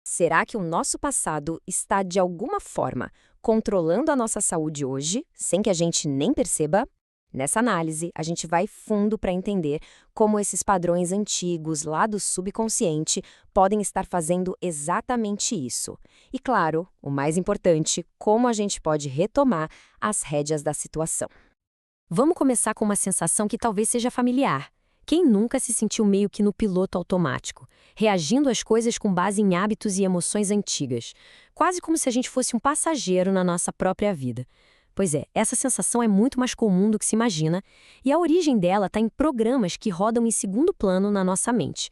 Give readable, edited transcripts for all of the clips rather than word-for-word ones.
Será que o nosso passado está, de alguma forma, controlando a nossa saúde hoje, sem que a gente nem perceba? Nessa análise, a gente vai fundo para entender como esses padrões antigos lá do subconsciente podem estar fazendo exatamente isso. E, claro, o mais importante, como a gente pode retomar as rédeas da situação. Vamos começar com uma sensação que talvez seja familiar. Quem nunca se sentiu meio que no piloto automático, reagindo às coisas com base em hábitos e emoções antigas, quase como se a gente fosse um passageiro na nossa própria vida? Pois é, essa sensação é muito mais comum do que se imagina, e a origem dela está em programas que rodam em segundo plano na nossa mente.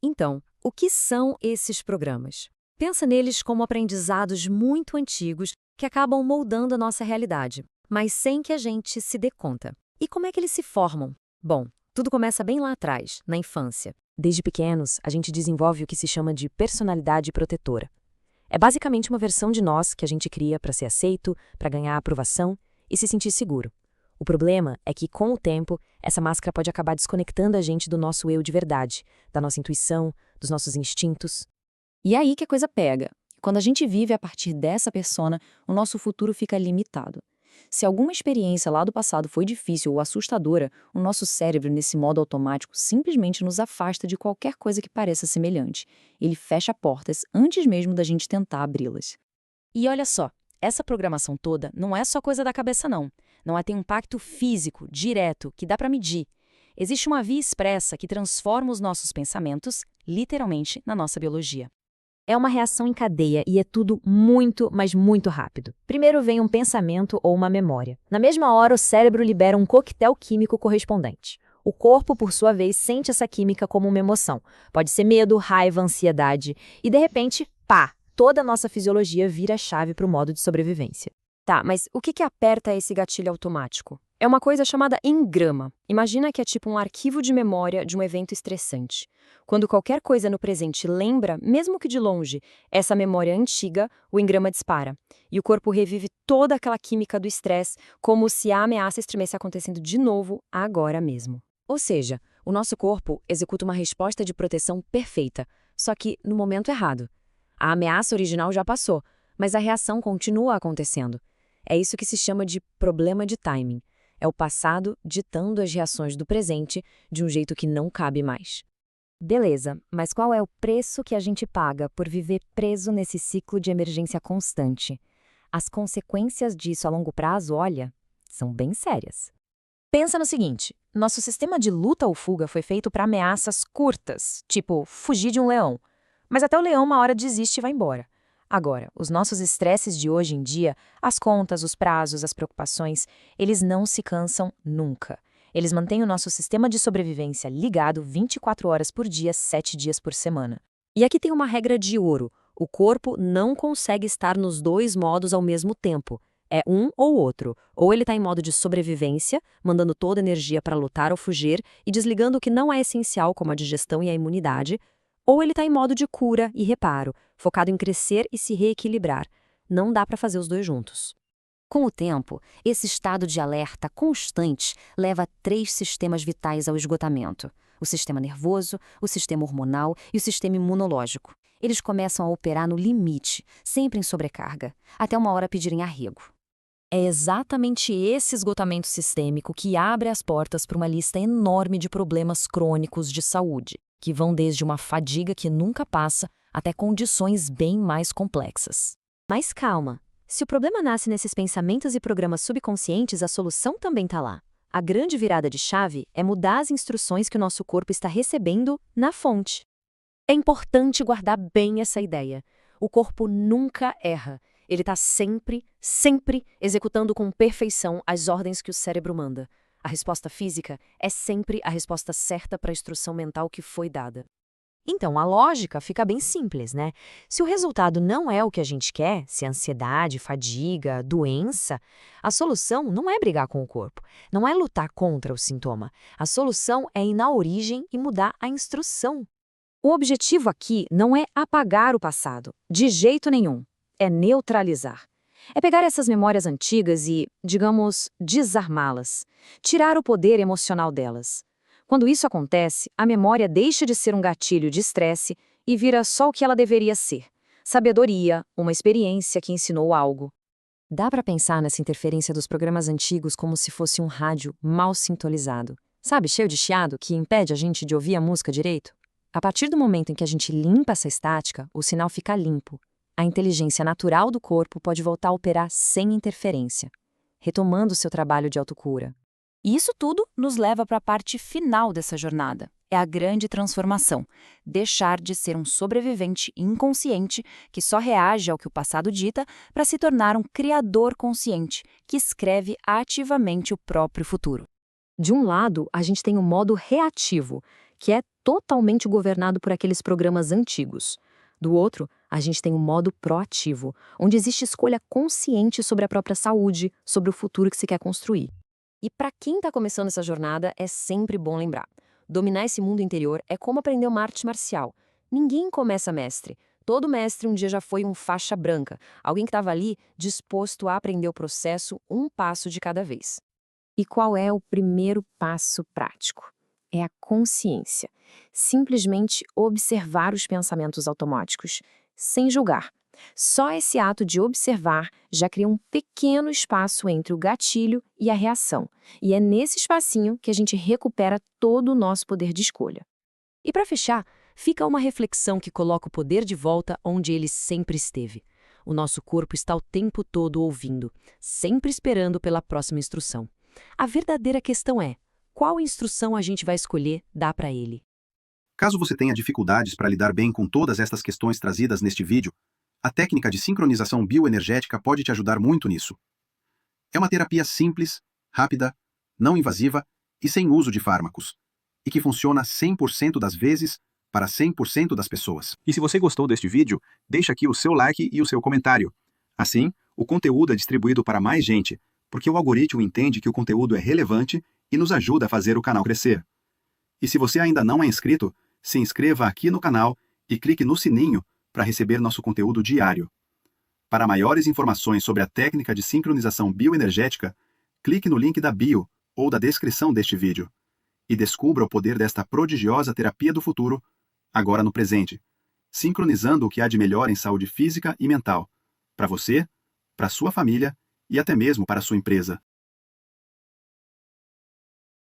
Então, o que são esses programas? Pensa neles como aprendizados muito antigos que acabam moldando a nossa realidade, mas sem que a gente se dê conta. E como é que eles se formam? Bom, tudo começa bem lá atrás, na infância. Desde pequenos, a gente desenvolve o que se chama de personalidade protetora. É basicamente uma versão de nós que a gente cria para ser aceito, para ganhar aprovação e se sentir seguro. O problema é que, com o tempo, essa máscara pode acabar desconectando a gente do nosso eu de verdade, da nossa intuição, dos nossos instintos. E é aí que a coisa pega. Quando a gente vive a partir dessa persona, o nosso futuro fica limitado. Se alguma experiência lá do passado foi difícil ou assustadora, o nosso cérebro, nesse modo automático, simplesmente nos afasta de qualquer coisa que pareça semelhante. Ele fecha portas antes mesmo da gente tentar abri-las. E olha só, essa programação toda não é só coisa da cabeça, não. Não tem um impacto físico, direto, que dá para medir. Existe uma via expressa que transforma os nossos pensamentos, literalmente, na nossa biologia. É uma reação em cadeia e é tudo muito, mas muito rápido. Primeiro vem um pensamento ou uma memória. Na mesma hora, o cérebro libera um coquetel químico correspondente. O corpo, por sua vez, sente essa química como uma emoção. Pode ser medo, raiva, ansiedade. E, de repente, pá! Toda a nossa fisiologia vira a chave para o modo de sobrevivência. Tá, mas o que aperta esse gatilho automático? É uma coisa chamada engrama. Imagina que é tipo um arquivo de memória de um evento estressante. Quando qualquer coisa no presente lembra, mesmo que de longe, essa memória antiga, o engrama dispara. E o corpo revive toda aquela química do estresse, como se a ameaça estivesse acontecendo de novo, agora mesmo. Ou seja, o nosso corpo executa uma resposta de proteção perfeita, só que no momento errado. A ameaça original já passou, mas a reação continua acontecendo. É isso que se chama de problema de timing. É o passado ditando as reações do presente de um jeito que não cabe mais. Beleza, mas qual é o preço que a gente paga por viver preso nesse ciclo de emergência constante? As consequências disso a longo prazo, olha, são bem sérias. Pensa no seguinte, nosso sistema de luta ou fuga foi feito para ameaças curtas, tipo fugir de um leão. Mas até o leão uma hora desiste e vai embora. Agora, os nossos estresses de hoje em dia, as contas, os prazos, as preocupações, eles não se cansam nunca. Eles mantêm o nosso sistema de sobrevivência ligado 24 horas por dia, 7 dias por semana. E aqui tem uma regra de ouro. O corpo não consegue estar nos dois modos ao mesmo tempo. É um ou outro. Ou ele está em modo de sobrevivência, mandando toda a energia para lutar ou fugir e desligando o que não é essencial, como a digestão e a imunidade, ou ele está em modo de cura e reparo, focado em crescer e se reequilibrar. Não dá para fazer os dois juntos. Com o tempo, esse estado de alerta constante leva 3 sistemas vitais ao esgotamento: o sistema nervoso, o sistema hormonal e o sistema imunológico. Eles começam a operar no limite, sempre em sobrecarga, até uma hora pedirem arrego. É exatamente esse esgotamento sistêmico que abre as portas para uma lista enorme de problemas crônicos de saúde, que vão desde uma fadiga que nunca passa até condições bem mais complexas. Mas calma, se o problema nasce nesses pensamentos e programas subconscientes, a solução também está lá. A grande virada de chave é mudar as instruções que o nosso corpo está recebendo na fonte. É importante guardar bem essa ideia. O corpo nunca erra. Ele está sempre, sempre executando com perfeição as ordens que o cérebro manda. A resposta física é sempre a resposta certa para a instrução mental que foi dada. Então, a lógica fica bem simples, né? Se o resultado não é o que a gente quer, se é ansiedade, fadiga, doença, a solução não é brigar com o corpo, não é lutar contra o sintoma. A solução é ir na origem e mudar a instrução. O objetivo aqui não é apagar o passado, de jeito nenhum. É neutralizar. É pegar essas memórias antigas e, digamos, desarmá-las. Tirar o poder emocional delas. Quando isso acontece, a memória deixa de ser um gatilho de estresse e vira só o que ela deveria ser: sabedoria, uma experiência que ensinou algo. Dá para pensar nessa interferência dos programas antigos como se fosse um rádio mal sintonizado. Sabe, cheio de chiado, que impede a gente de ouvir a música direito? A partir do momento em que a gente limpa essa estática, o sinal fica limpo. A inteligência natural do corpo pode voltar a operar sem interferência, retomando seu trabalho de autocura. E isso tudo nos leva para a parte final dessa jornada. É a grande transformação. Deixar de ser um sobrevivente inconsciente que só reage ao que o passado dita para se tornar um criador consciente que escreve ativamente o próprio futuro. De um lado, a gente tem o modo reativo, que é totalmente governado por aqueles programas antigos. Do outro, a gente tem o modo proativo, onde existe escolha consciente sobre a própria saúde, sobre o futuro que se quer construir. E para quem está começando essa jornada, é sempre bom lembrar. Dominar esse mundo interior é como aprender uma arte marcial. Ninguém começa mestre. Todo mestre um dia já foi um faixa branca, alguém que estava ali disposto a aprender o processo um passo de cada vez. E qual é o primeiro passo prático? É a consciência. Simplesmente observar os pensamentos automáticos, sem julgar. Só esse ato de observar já cria um pequeno espaço entre o gatilho e a reação. E é nesse espacinho que a gente recupera todo o nosso poder de escolha. E para fechar, fica uma reflexão que coloca o poder de volta onde ele sempre esteve. O nosso corpo está o tempo todo ouvindo, sempre esperando pela próxima instrução. A verdadeira questão é, qual instrução a gente vai escolher dar para ele? Caso você tenha dificuldades para lidar bem com todas estas questões trazidas neste vídeo, a técnica de sincronização bioenergética pode te ajudar muito nisso. É uma terapia simples, rápida, não invasiva e sem uso de fármacos, e que funciona 100% das vezes para 100% das pessoas. E se você gostou deste vídeo, deixa aqui o seu like e o seu comentário. Assim, o conteúdo é distribuído para mais gente, porque o algoritmo entende que o conteúdo é relevante e nos ajuda a fazer o canal crescer. E se você ainda não é inscrito, se inscreva aqui no canal e clique no sininho para receber nosso conteúdo diário. Para maiores informações sobre a técnica de sincronização bioenergética, clique no link da bio ou da descrição deste vídeo e descubra o poder desta prodigiosa terapia do futuro, agora no presente, sincronizando o que há de melhor em saúde física e mental, para você, para sua família e até mesmo para sua empresa.